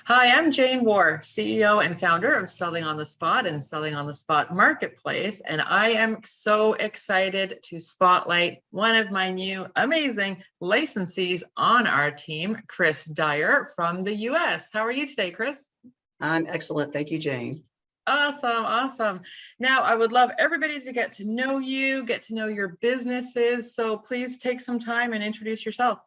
Hi, I'm Jane Warr, CEO and founder of Selling on the Spot and Selling on the Spot Marketplace. And I am so excited to spotlight one of my new amazing licensees on our team, Chris Dyer from the US. How are you today, Chris? I'm excellent. Thank you, Jane. Awesome, awesome. Now, I would love everybody to get to know you, get to know your businesses. So please take some time and introduce yourself.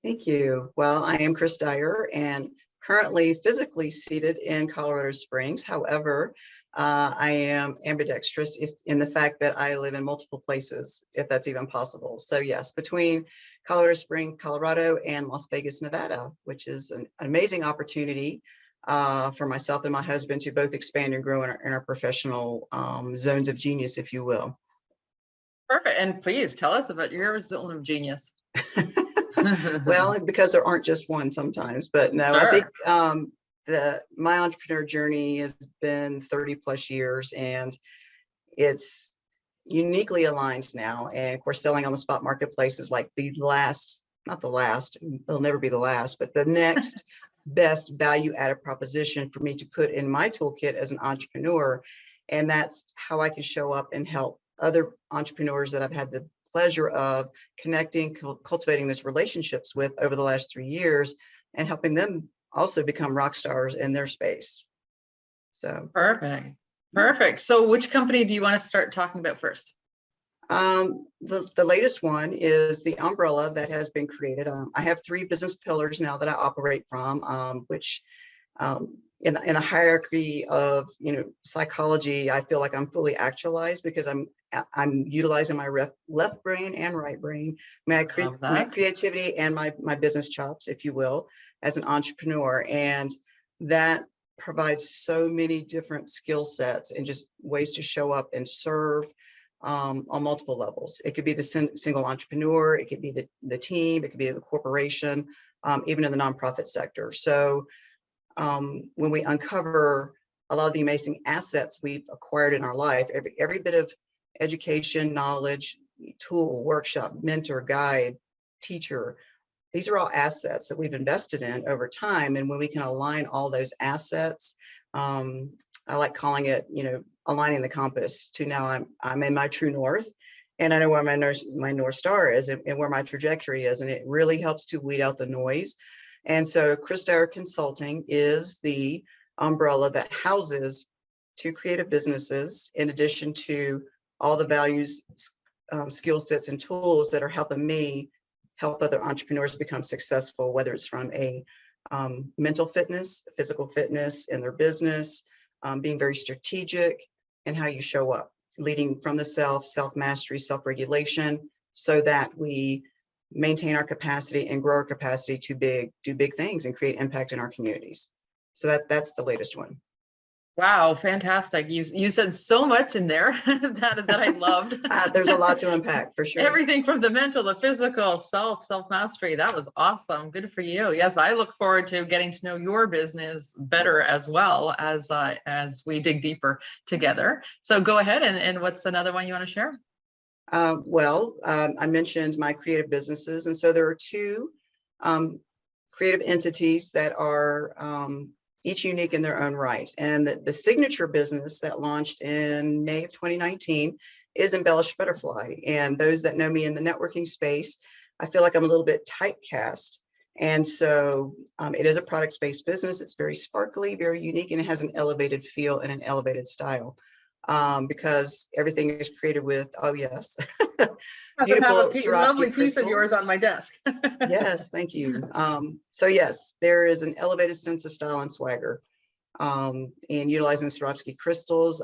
Thank you. Well, I am Chris Dyer and currently physically seated in Colorado Springs. However, I am ambidextrous in the fact that I live in multiple places, if that's even possible. So yes, between Colorado Springs, Colorado, and Las Vegas, Nevada, which is an amazing opportunity for myself and my husband to both expand and grow in our professional zones of genius, if you will. Perfect. And please tell us about your zone of genius. Well, because there aren't just one sometimes, but no, Sure. I think my entrepreneur journey has been 30 plus years, and it's uniquely aligned now. And of course, selling on the spot marketplace is like not the last, it'll never be the last, but the next best value added proposition for me to put in my toolkit as an entrepreneur. And that's how I can show up and help other entrepreneurs that I've had the pleasure of connecting, cultivating those relationships with over the last 3 years, and helping them also become rock stars in their space. So perfect. So which company do you want to start talking about first? The latest one is the umbrella that has been created. I have 3 business pillars now that I operate from, which in a hierarchy of psychology, I feel like I'm fully actualized because I'm utilizing my left brain and right brain, my creativity and my business chops, if you will, as an entrepreneur. And that provides so many different skill sets and just ways to show up and serve on multiple levels. It could be the single entrepreneur, it could be the team, it could be the corporation, even in the nonprofit sector. So when we uncover a lot of the amazing assets we've acquired in our life, every bit of education, knowledge, tool, workshop, mentor, guide, teacher, these are all assets that we've invested in over time. And when we can align all those assets, I like calling it, aligning the compass to now I'm in my true north, and I know where my North Star is and where my trajectory is. And it really helps to weed out the noise. And so Chris Dyer Consulting is the umbrella that houses 2 creative businesses, in addition to all the values, skill sets, and tools that are helping me help other entrepreneurs become successful, whether it's from a mental fitness, physical fitness in their business, being very strategic in how you show up, leading from the self-mastery, self-regulation, so that we maintain our capacity and grow our capacity to do big things and create impact in our communities. So that's the latest one. Wow, fantastic. You said so much in there that I loved. There's a lot to unpack, for sure. Everything from the mental, the physical, self-mastery. That was awesome. Good for you. Yes, I look forward to getting to know your business better as well as we dig deeper together. So go ahead, and what's another one you want to share? I mentioned my creative businesses. And so there are 2 creative entities that are each unique in their own right. And the signature business that launched in May of 2019 is Embellished Butterfly. And those that know me in the networking space, I feel like I'm a little bit typecast. And so it is a product-based business. It's very sparkly, very unique, and it has an elevated feel and an elevated style. Because everything is created with, oh yes, beautiful lovely piece of yours on my desk. Yes, thank you. So yes, there is an elevated sense of style and swagger in utilizing Swarovski crystals.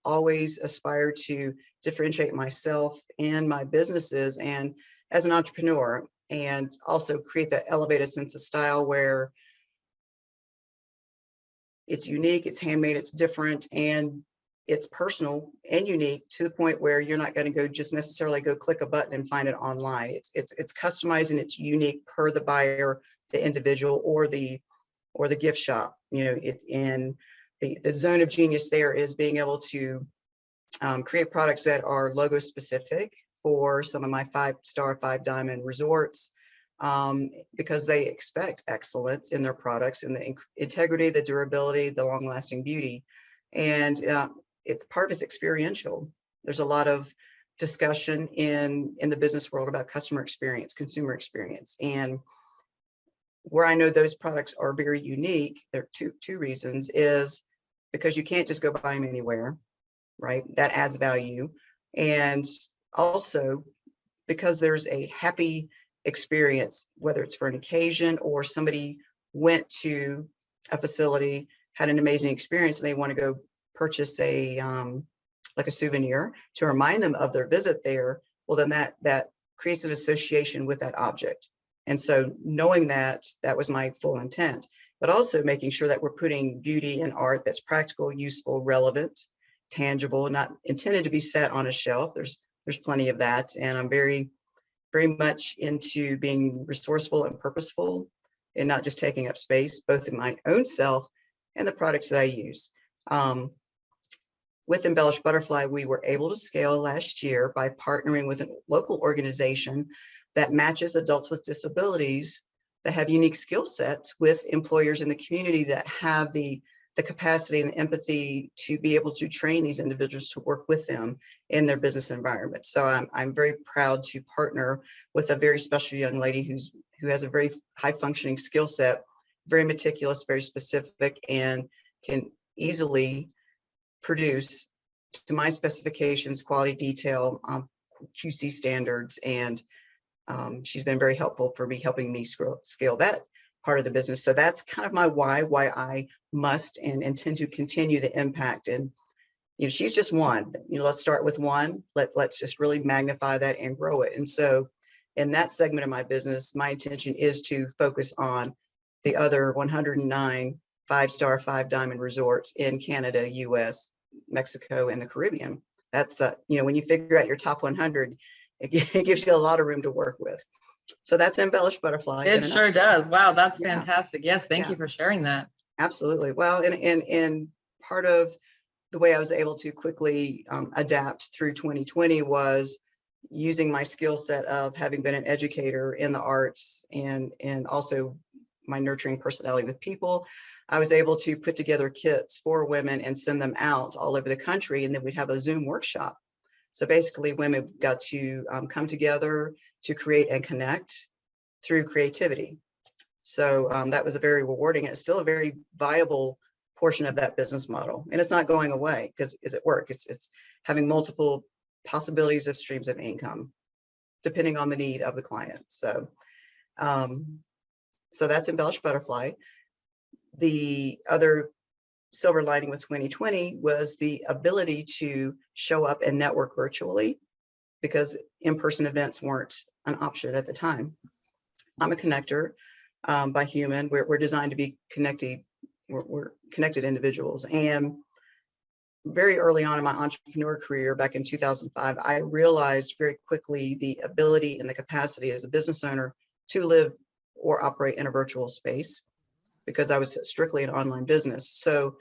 Always aspire to differentiate myself and my businesses and as an entrepreneur, and also create that elevated sense of style where it's unique, it's handmade, it's different, and it's personal and unique to the point where you're not going to go just necessarily go click a button and find it online. It's customized and it's unique per the buyer, the individual, or the gift shop. In the zone of genius there is being able to create products that are logo specific for some of my 5-star, 5-diamond resorts, because they expect excellence in their products and the integrity, the durability, the long-lasting beauty. And it's part of it's experiential. There's a lot of discussion in the business world about customer experience, consumer experience. And where I know those products are very unique, there are two reasons, is because you can't just go buy them anywhere, right? That adds value. And also because there's a happy experience, whether it's for an occasion or somebody went to a facility, had an amazing experience, and they want to go purchase a like a souvenir to remind them of their visit there. Well, then that creates an association with that object. And so knowing that, that was my full intent, but also making sure that we're putting beauty and art that's practical, useful, relevant, tangible, not intended to be set on a shelf. There's plenty of that. And I'm very much into being resourceful and purposeful and not just taking up space, both in my own self and the products that I use. With Embellished Butterfly, we were able to scale last year by partnering with a local organization that matches adults with disabilities that have unique skill sets with employers in the community that have the capacity and the empathy to be able to train these individuals to work with them in their business environment. So I'm very proud to partner with a very special young lady who has a very high functioning skill set, very meticulous, very specific, and can easily produce to my specifications, quality detail, QC standards, and she's been very helpful for me, helping me scale that part of the business. So that's kind of my why I must and intend to continue the impact. And she's just one. Let's start with one. Let's just really magnify that and grow it. And so in that segment of my business, my intention is to focus on the other 109 5-star, 5-diamond resorts in Canada, US, Mexico, and the Caribbean. That's when you figure out your top 100, it gives you a lot of room to work with. So that's Embellished Butterfly. It sure does. Wow, that's fantastic. Yes, thank you for sharing that. Absolutely. Well, and part of the way I was able to quickly adapt through 2020 was using my skill set of having been an educator in the arts and also my nurturing personality with people. I was able to put together kits for women and send them out all over the country, and then we'd have a Zoom workshop. So basically women got to come together to create and connect through creativity. So that was a very rewarding, and it's still a very viable portion of that business model. And it's not going away because is it work? It's having multiple possibilities of streams of income, depending on the need of the client. So, so that's Embellished Butterfly. The other silver lining with 2020 was the ability to show up and network virtually because in-person events weren't an option at the time. I'm a connector by human. We're designed to be connected. We're connected individuals. And very early on in my entrepreneur career, back in 2005, I realized very quickly the ability and the capacity as a business owner to live or operate in a virtual space because I was strictly an online business. So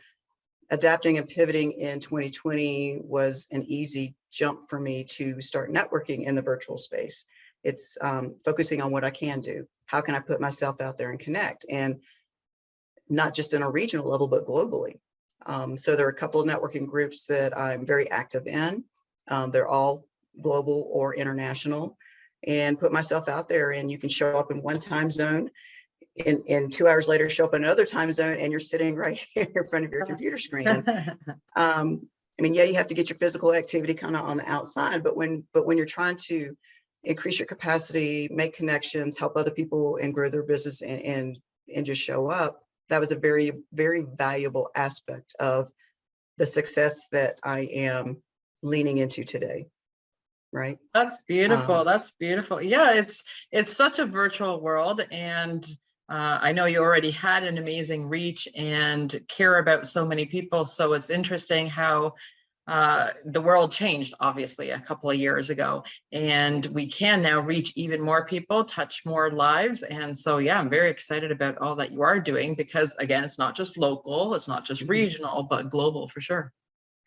adapting and pivoting in 2020 was an easy jump for me to start networking in the virtual space. It's focusing on what I can do. How can I put myself out there and connect? And not just in a regional level, but globally. So there are a couple of networking groups that I'm very active in. They're all global or international, and put myself out there, and you can show up in one time zone and 2 hours later show up in another time zone and you're sitting right here in front of your computer screen. I mean, yeah, you have to get your physical activity kind of on the outside, but when you're trying to increase your capacity, make connections, help other people and grow their business and just show up, that was a very, very valuable aspect of the success that I am leaning into today. Right. That's beautiful. That's beautiful. Yeah, it's such a virtual world, and I know you already had an amazing reach and care about so many people. So it's interesting how the world changed, obviously, a couple of years ago, and we can now reach even more people, touch more lives. And so, yeah, I'm very excited about all that you are doing because, again, it's not just local, it's not just regional, but global for sure.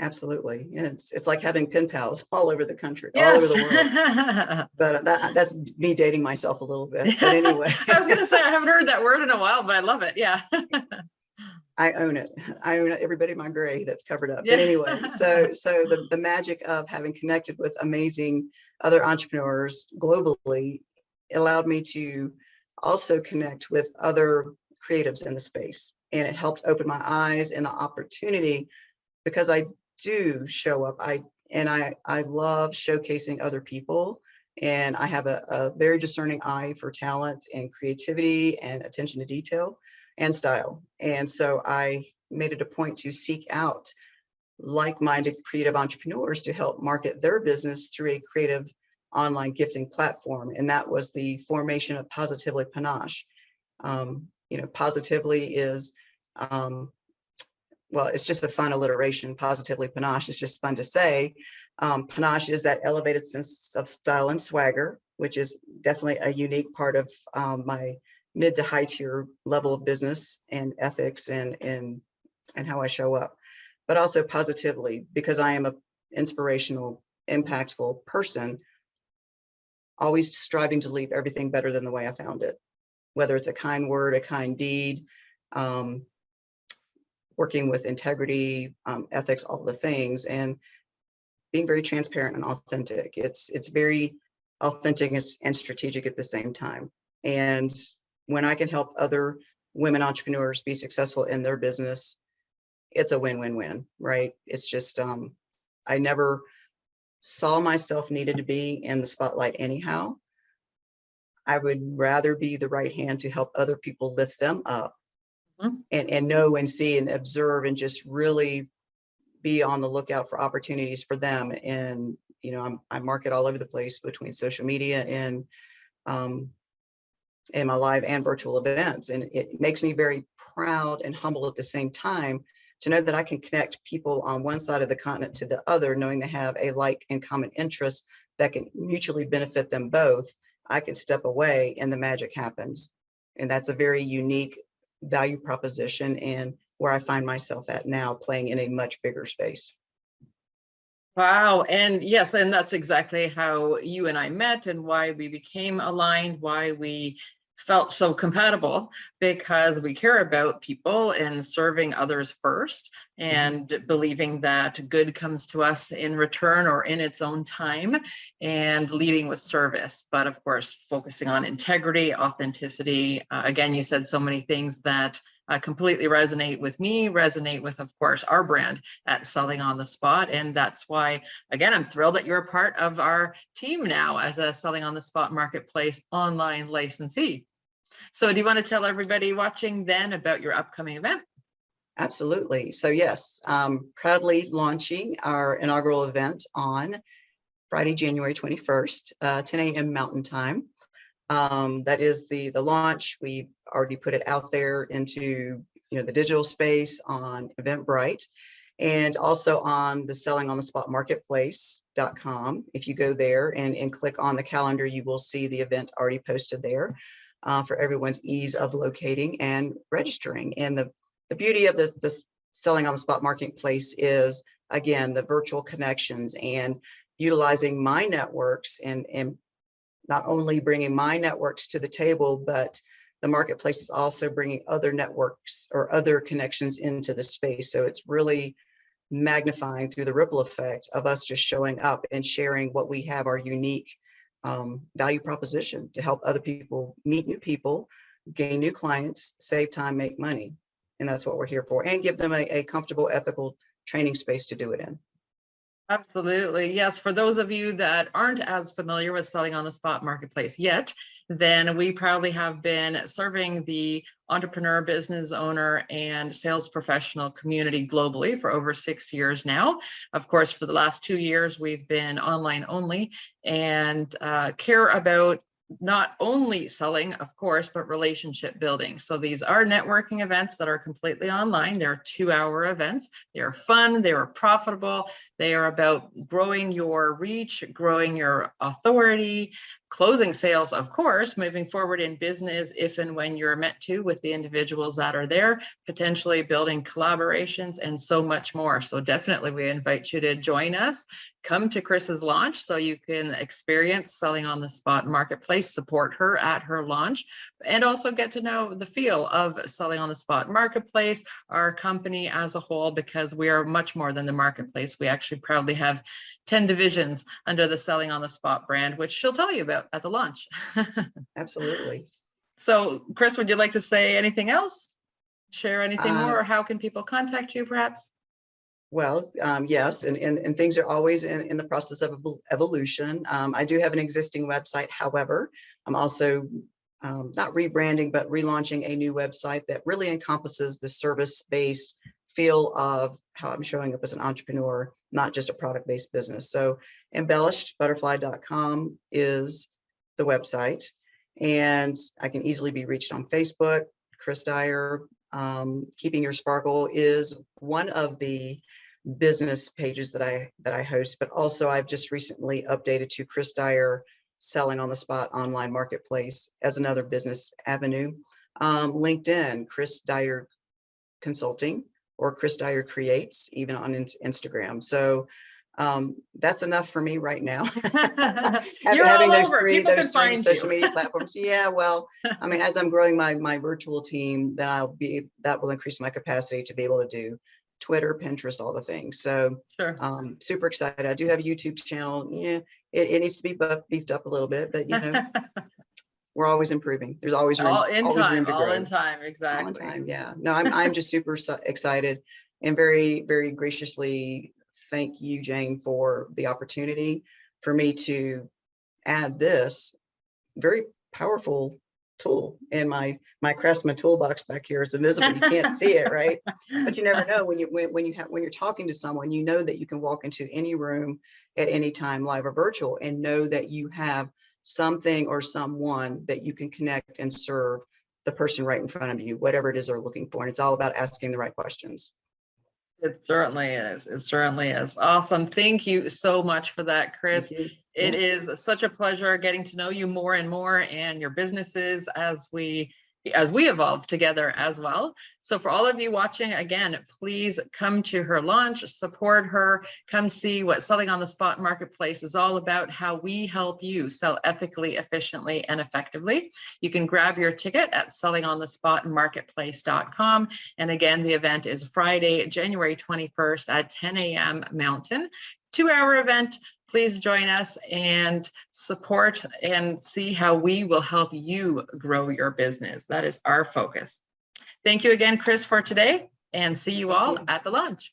Absolutely. Yeah, it's like having pen pals all over the country, all over Yes. the world. But that's me dating myself a little bit. But I anyway, was going to say, I haven't heard that word in a while, but I love it. Yeah. I own it. I own it. Everybody in my gray that's covered up. But Yeah. anyway, so the magic of having connected with amazing other entrepreneurs globally, it allowed me to also connect with other creatives in the space. And it helped open my eyes and the opportunity, because I do show up. I love showcasing other people. And I have a very discerning eye for talent and creativity and attention to detail and style. And so I made it a point to seek out like-minded creative entrepreneurs to help market their business through a creative online gifting platform. And that was the formation of Positively Panache. Positively is, well, it's just a fun alliteration. Positively Panache is just fun to say. Panache is that elevated sense of style and swagger, which is definitely a unique part of my mid to high tier level of business and ethics and how I show up. But also positively, because I am an inspirational, impactful person, always striving to leave everything better than the way I found it, whether it's a kind word, a kind deed, working with integrity, ethics, all the things, and being very transparent and authentic. It's very authentic and strategic at the same time. And when I can help other women entrepreneurs be successful in their business, it's a win-win-win, right? It's just, I never saw myself needed to be in the spotlight anyhow. I would rather be the right hand to help other people lift them up, and know and see and observe and just really be on the lookout for opportunities for them. And, I market all over the place between social media and my live and virtual events. And it makes me very proud and humble at the same time to know that I can connect people on one side of the continent to the other, knowing they have a like and common interest that can mutually benefit them both. I can step away and the magic happens. And that's a very unique value proposition, and where I find myself at now, playing in a much bigger space. Wow. And yes, and that's exactly how you and I met and why we became aligned, why we felt so compatible, because we care about people and serving others first, and believing that good comes to us in return or in its own time, and leading with service. But of course, focusing on integrity, authenticity. Again, you said so many things that completely resonate with me, resonate with, of course, our brand at Selling on the Spot. And that's why, again, I'm thrilled that you're a part of our team now as a Selling on the Spot marketplace online licensee. So do you want to tell everybody watching then about your upcoming event? Absolutely. So yes, proudly launching our inaugural event on Friday, January 21st, 10 a.m. Mountain Time. That is the launch. We've already put it out there into the digital space on Eventbrite, and also on the Selling on the Spot marketplace.com. If you go there and click on the calendar, you will see the event already posted there for everyone's ease of locating and registering. And the beauty of this Selling on the Spot marketplace is, again, the virtual connections and utilizing my networks, and not only bringing my networks to the table, but the marketplace is also bringing other networks or other connections into the space. So it's really magnifying through the ripple effect of us just showing up and sharing what we have, our unique value proposition to help other people meet new people, gain new clients, save time, make money. And that's what we're here for, and give them a comfortable, ethical training space to do it in. Absolutely. Yes. For those of you that aren't as familiar with Selling on the Spot marketplace yet, then we proudly have been serving the entrepreneur, business owner, and sales professional community globally for over 6 years now. Of course, for the last 2 years, we've been online only, and care about not only selling, of course, but relationship building. So these are networking events that are completely online. They're 2-hour events. They are fun. They are profitable. They are about growing your reach, growing your authority, closing sales, of course, moving forward in business if and when you're meant to with the individuals that are there, potentially building collaborations and so much more. So definitely we invite you to join us. Come to Chris's launch so you can experience selling on the spot marketplace, support her at her launch, and also get to know the feel of selling on the spot marketplace, our company as a whole, because we are much more than the marketplace. We actually proudly have 10 divisions under the Selling on the Spot brand, which she'll tell you about at the launch. Absolutely. So Chris, would you like to say anything else? Share anything more, or how can people contact you perhaps? Well, yes, and things are always in the process of evolution. I do have an existing website. However, I'm also not rebranding, but relaunching a new website that really encompasses the service-based feel of how I'm showing up as an entrepreneur, not just a product-based business. So embellishedbutterfly.com is the website, and I can easily be reached on Facebook. Chris Dyer, Keeping Your Sparkle is one of the business pages that I host, but also I've just recently updated to Chris Dyer Selling on the Spot online marketplace as another business avenue. LinkedIn, Chris Dyer Consulting, or Chris Dyer Creates, even on Instagram. So that's enough for me right now. You're Having all those over. three, People can find social you. media platforms. Yeah, well, I mean, as I'm growing my virtual team, then that will increase my capacity to be able to do Twitter, Pinterest, all the things. So Sure. Super excited. I do have a YouTube channel. Yeah, it needs to be beefed up a little bit, but you know, we're always improving. There's always room, all in always time, room to all grow. in time, All in exactly. time, yeah. No, I'm just super excited and very, very graciously thank you, Jane, for the opportunity for me to add this very powerful tool in my Craftsman toolbox back here. It's invisible, you can't see it, right? But you never know when you're talking to someone, you know that you can walk into any room at any time, live or virtual, and know that you have something or someone that you can connect and serve the person right in front of you, whatever it is they're looking for. And it's all about asking the right questions. It certainly is. It certainly is. Awesome. Thank you so much for that, Chris. It is such a pleasure getting to know you more and more, and your businesses as we evolve together as well. So for all of you watching, again, please come to her launch, support her, come see what Selling on the Spot Marketplace is all about, how we help you sell ethically, efficiently, and effectively. You can grab your ticket at sellingonthespotmarketplace.com. And again, the event is Friday, January 21st at 10 a.m. Mountain. 2-hour event. Please join us and support and see how we will help you grow your business. That is our focus. Thank you again, Chris, for today, and see you all at the launch.